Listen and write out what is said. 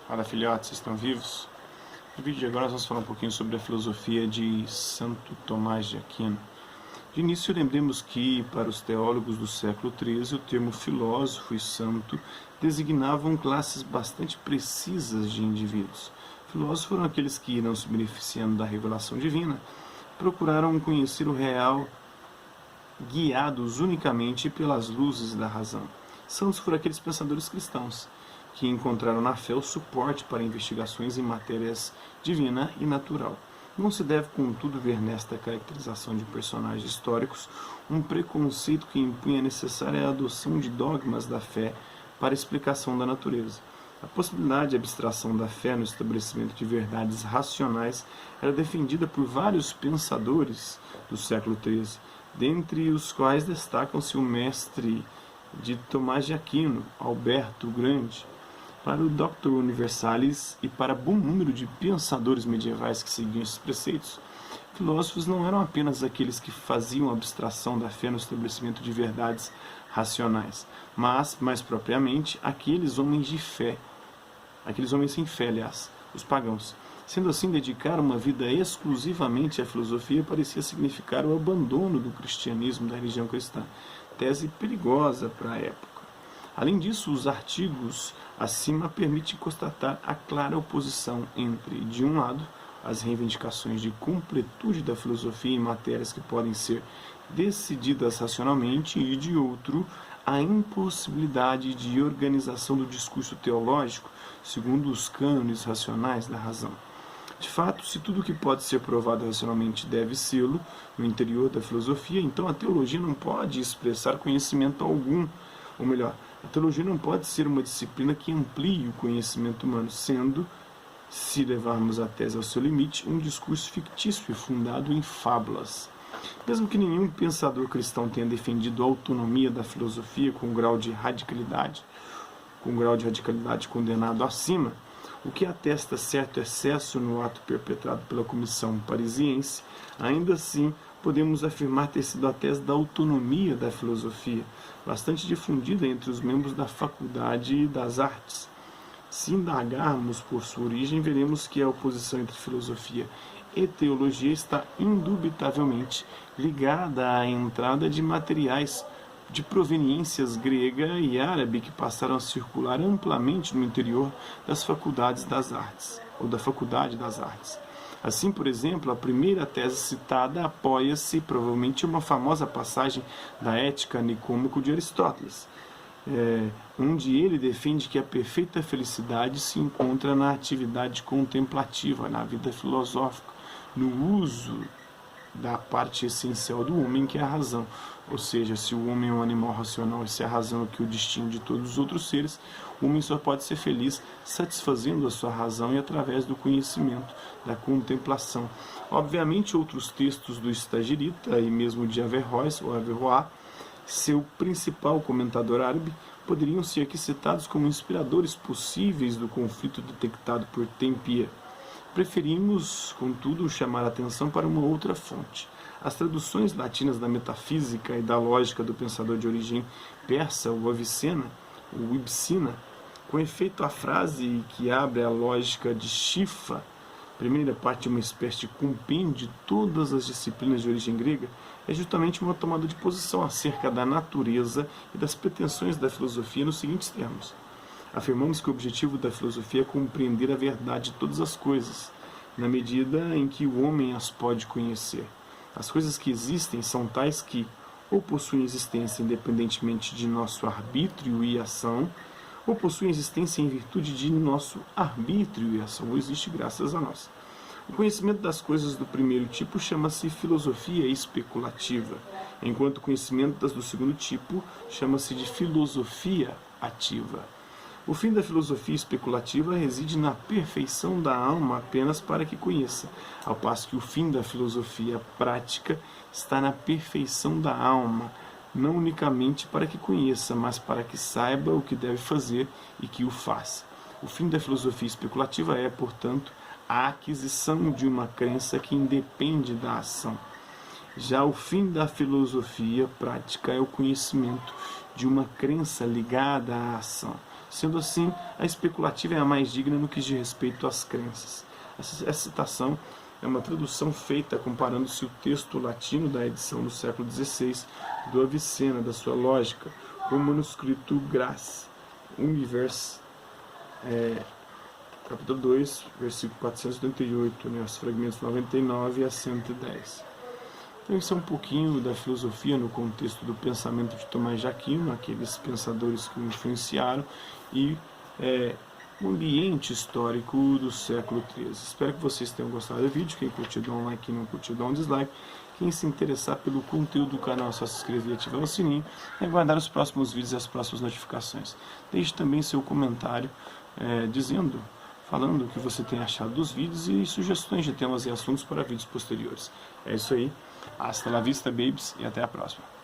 Fala, filhotes, estão vivos? No vídeo de agora nós vamos falar um pouquinho sobre a filosofia de Santo Tomás de Aquino. De início, lembremos que, para os teólogos do século XIII, o termo filósofo e santo designavam classes bastante precisas de indivíduos. Filósofos foram aqueles que, não se beneficiando da revelação divina, procuraram conhecer o real, guiados unicamente pelas luzes da razão. Santos foram aqueles pensadores cristãos que encontraram na fé o suporte para investigações em matérias divina e natural. Não se deve, contudo, ver nesta caracterização de personagens históricos um preconceito que impunha a necessária adoção de dogmas da fé para a explicação da natureza. A possibilidade de abstração da fé no estabelecimento de verdades racionais era defendida por vários pensadores do século XIII, dentre os quais destacam-se o mestre de Tomás de Aquino, Alberto o Grande. Para o Doctor Universalis e para bom número de pensadores medievais que seguiam esses preceitos, filósofos não eram apenas aqueles que faziam abstração da fé no estabelecimento de verdades racionais, mas, mais propriamente, aqueles homens de fé, aqueles homens sem fé, aliás, os pagãos. Sendo assim, dedicar uma vida exclusivamente à filosofia parecia significar o abandono do cristianismo, da religião cristã, tese perigosa para a época. Além disso, os artigos acima permitem constatar a clara oposição entre, de um lado, as reivindicações de completude da filosofia em matérias que podem ser decididas racionalmente e, de outro, a impossibilidade de organização do discurso teológico segundo os cânones racionais da razão. De fato, se tudo que pode ser provado racionalmente deve sê-lo no interior da filosofia, então a teologia não pode expressar conhecimento algum, ou melhor, a teologia não pode ser uma disciplina que amplie o conhecimento humano, sendo, se levarmos a tese ao seu limite, um discurso fictício e fundado em fábulas. Mesmo que nenhum pensador cristão tenha defendido a autonomia da filosofia com grau de radicalidade condenado acima, o que atesta certo excesso no ato perpetrado pela Comissão Parisiense, ainda assim podemos afirmar ter sido a tese da autonomia da filosofia, bastante difundida entre os membros da Faculdade das Artes. Se indagarmos por sua origem, veremos que a oposição entre filosofia e teologia está indubitavelmente ligada à entrada de materiais de proveniências grega e árabe que passaram a circular amplamente no interior das faculdades das artes, ou da Faculdade das Artes. Assim, por exemplo, a primeira tese citada apoia-se provavelmente em uma famosa passagem da Ética Nicômaco de Aristóteles, onde ele defende que a perfeita felicidade se encontra na atividade contemplativa, na vida filosófica, no uso da parte essencial do homem, que é a razão. Ou seja, se o homem é um animal racional e se a razão é que o distingue de todos os outros seres, o homem só pode ser feliz satisfazendo a sua razão e através do conhecimento, da contemplação. Obviamente, outros textos do Stagirita e mesmo de Averroes, ou Averroes, seu principal comentador árabe, poderiam ser aqui citados como inspiradores possíveis do conflito detectado por Tempia. Preferimos, contudo, chamar a atenção para uma outra fonte. As traduções latinas da metafísica e da lógica do pensador de origem persa, o Avicena, o Ibsina, com efeito a frase que abre a lógica de Shifa, primeira parte de uma espécie de compêndio de todas as disciplinas de origem grega, é justamente uma tomada de posição acerca da natureza e das pretensões da filosofia nos seguintes termos. Afirmamos que o objetivo da filosofia é compreender a verdade de todas as coisas, na medida em que o homem as pode conhecer. As coisas que existem são tais que ou possuem existência independentemente de nosso arbítrio e ação, ou possuem existência em virtude de nosso arbítrio e ação, ou existe graças a nós. O conhecimento das coisas do primeiro tipo chama-se filosofia especulativa, enquanto o conhecimento das do segundo tipo chama-se de filosofia ativa. O fim da filosofia especulativa reside na perfeição da alma apenas para que conheça, ao passo que o fim da filosofia prática está na perfeição da alma, não unicamente para que conheça, mas para que saiba o que deve fazer e que o faça. O fim da filosofia especulativa é, portanto, a aquisição de uma crença que independe da ação. Já o fim da filosofia prática é o conhecimento de uma crença ligada à ação. Sendo assim, a especulativa é a mais digna no que diz respeito às crenças. Essa citação é uma tradução feita comparando-se o texto latino da edição do século XVI do Avicena, da sua lógica, com o manuscrito Graz, Univers, capítulo 2, versículo 478, né, os fragmentos 99 a 110. Então isso é um pouquinho da filosofia no contexto do pensamento de Tomás de Aquino, aqueles pensadores que o influenciaram, e o ambiente histórico do século XIII. Espero que vocês tenham gostado do vídeo. Quem curtiu, dá um like. Quem não curtiu, dá um dislike. Quem se interessar pelo conteúdo do canal, é só se inscrever e ativar o sininho e aguardar os próximos vídeos e as próximas notificações. Deixe também seu comentário falando o que você tem achado dos vídeos e sugestões de temas e assuntos para vídeos posteriores. É isso aí. Hasta la vista, babies, e até a próxima.